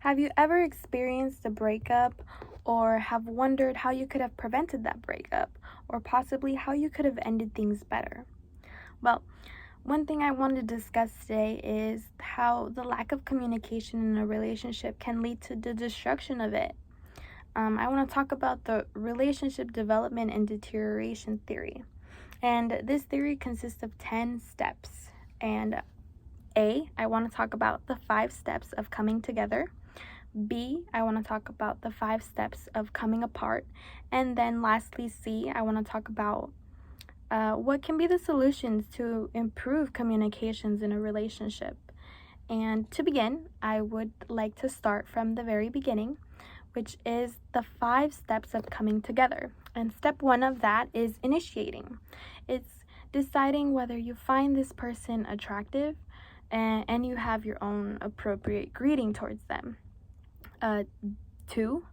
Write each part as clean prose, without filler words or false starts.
Have you ever experienced a breakup or have wondered how you could have prevented that breakup or possibly how you could have ended things better? Well, one thing I wanted to discuss today is how the lack of communication in a relationship can lead to the destruction of it. I want to talk about the relationship development and deterioration theory. And this theory consists of 10 steps. And I want to talk about the 5 steps of coming together. B, I want to talk about the 5 steps of coming apart. And then lastly, C, I want to talk about what can be the solutions to improve communications in a relationship. And to begin, I would like to start from the very beginning, which is the 5 steps of coming together. And step 1 of that is initiating. It's deciding whether you find this person attractive and you have your own appropriate greeting towards them. 2,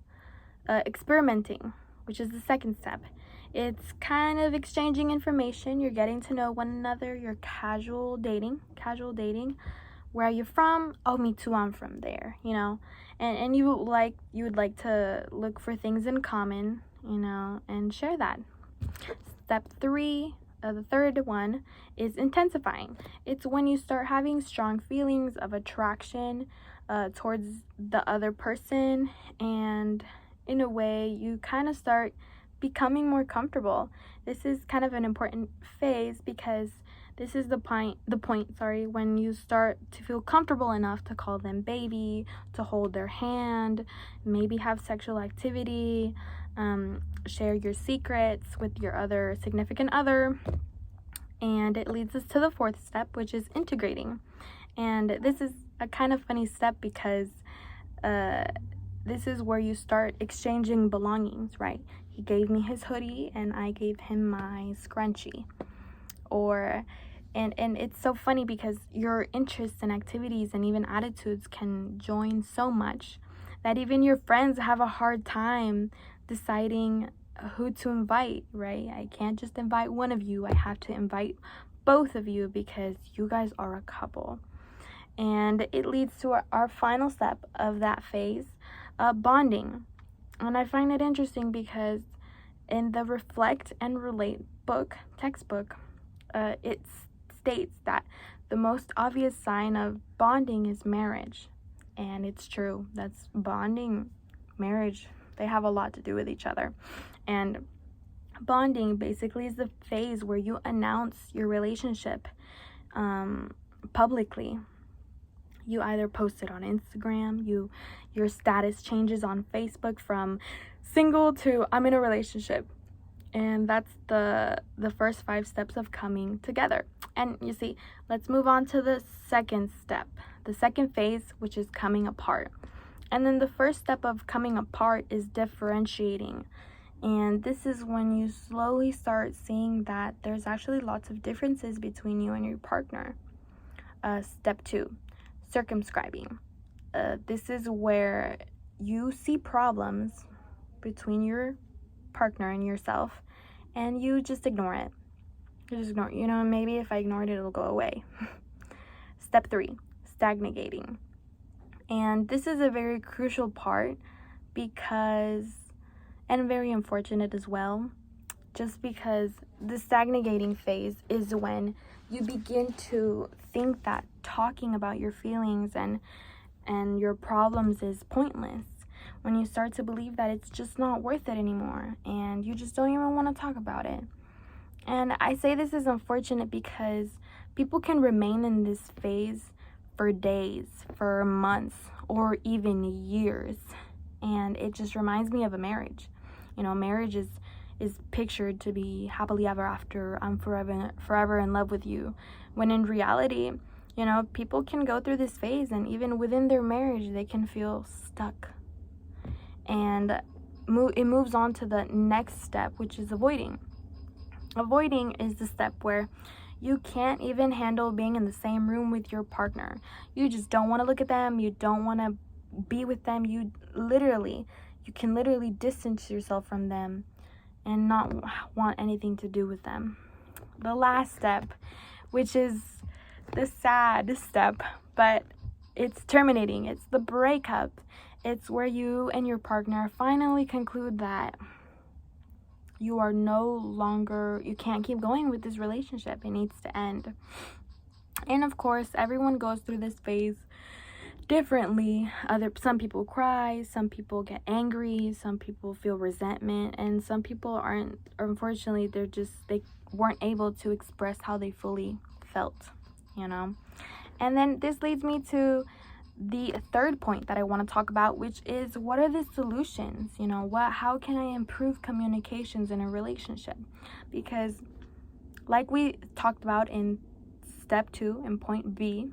experimenting, which is the second step. It's kind of exchanging information. You're getting to know one another. You're casual dating. Where are you from? Oh, me too, I'm from there, and you would like to look for things in common, and share that. Step 3, the third one, is intensifying. It's when you start having strong feelings of attraction towards the other person, and in a way you kind of start becoming more comfortable. This is kind of an important phase because this is the point, when you start to feel comfortable enough to call them baby, to hold their hand, maybe have sexual activity, share your secrets with your other significant other. And it leads us to the 4th step, which is integrating. And this is a kind of funny step because this is where you start exchanging belongings, right? He gave me his hoodie and I gave him my scrunchie. And it's so funny because your interests and activities and even attitudes can join so much that even your friends have a hard time deciding who to invite, right? I can't just invite one of you. I have to invite both of you because you guys are a couple. And it leads to our final step of that phase, bonding. And I find it interesting because in the Reflect and Relate textbook, it states that the most obvious sign of bonding is marriage. And it's true. That's bonding, marriage, they have a lot to do with each other. And bonding basically is the phase where you announce your relationship publicly. You either post it on Instagram, your status changes on Facebook from single to I'm in a relationship. And that's the first 5 steps of coming together. And you see, let's move on to the second step, the second phase, which is coming apart. And then the first step of coming apart is differentiating. And this is when you slowly start seeing that there's actually lots of differences between you and your partner. Step 2, circumscribing. This is where you see problems between your partner and yourself and you just ignore it. Maybe if I ignored it, it'll go away. Step 3, stagnating. And this is a very crucial part and very unfortunate as well, just because the stagnating phase is when you begin to think that talking about your feelings and your problems is pointless. When you start to believe that it's just not worth it anymore and you just don't even want to talk about it. And I say this is unfortunate because people can remain in this phase for days, for months, or even years. And it just reminds me of a marriage. Marriage is pictured to be happily ever after. I'm forever in love with you. When in reality, people can go through this phase and even within their marriage, they can feel stuck. And it moves on to the next step, which is avoiding. Avoiding is the step where you can't even handle being in the same room with your partner. You just don't want to look at them. You don't want to be with them. You can literally distance yourself from them and not want anything to do with them. The last step, which is the sad step, but it's terminating, it's the breakup. It's where you and your partner finally conclude that you are no longer, you can't keep going with this relationship. It needs to end. And of course, everyone goes through this phase differently. Some people cry, some people get angry, some people feel resentment, and some people aren't, unfortunately, they weren't able to express how they fully felt, you know. And then this leads me to the third point that I want to talk about, which is, what are the solutions? You know, how can I improve communications in a relationship? Because like we talked about in step 2 in point B,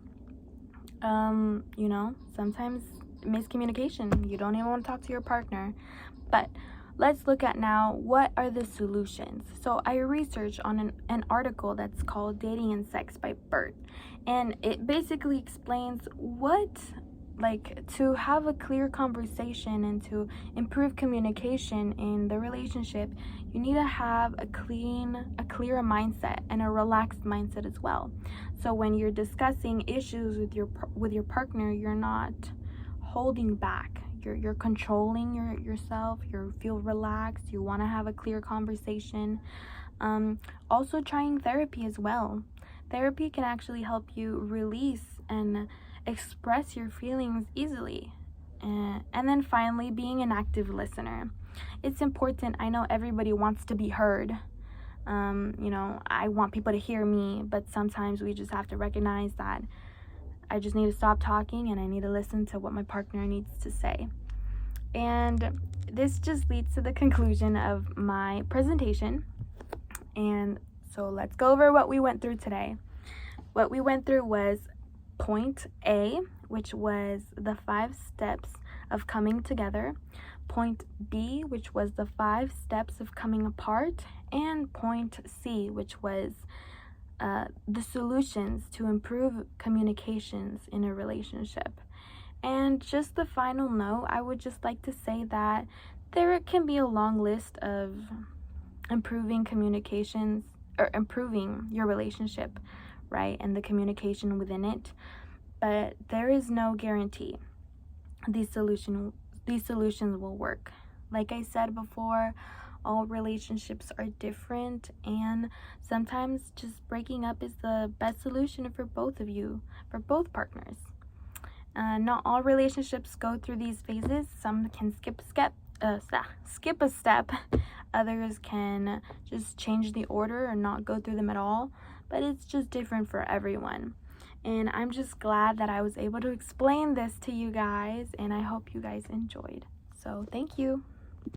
you know, sometimes miscommunication, you don't even want to talk to your partner. But let's look at now, what are the solutions? So I researched on an article that's called Dating and Sex by Bert, and it basically explains to have a clear conversation and to improve communication in the relationship, you need to have a clear mindset and a relaxed mindset as well. So when you're discussing issues with your partner, you're not holding back. You're controlling yourself. You feel relaxed. You want to have a clear conversation. Also trying therapy as well. Therapy can actually help you release and express your feelings easily. And then finally, being an active listener. It's important. I know everybody wants to be heard. You know, I want people to hear me, but sometimes we just have to recognize that I just need to stop talking and I need to listen to what my partner needs to say. And this just leads to the conclusion of my presentation. And so let's go over what we went through today. What we went through was point A, which was the 5 steps of coming together. Point B, which was the 5 steps of coming apart. And point C, which was the solutions to improve communications in a relationship. And just the final note, I would just like to say that there can be a long list of improving communications or improving your relationship, right? And the communication within it. But there is no guarantee these solutions will work. Like I said before, all relationships are different, and sometimes just breaking up is the best solution for both of you, for both partners. Not all relationships go through these phases. Some can skip a step. Others can just change the order or not go through them at all. But it's just different for everyone. And I'm just glad that I was able to explain this to you guys, and I hope you guys enjoyed. So thank you.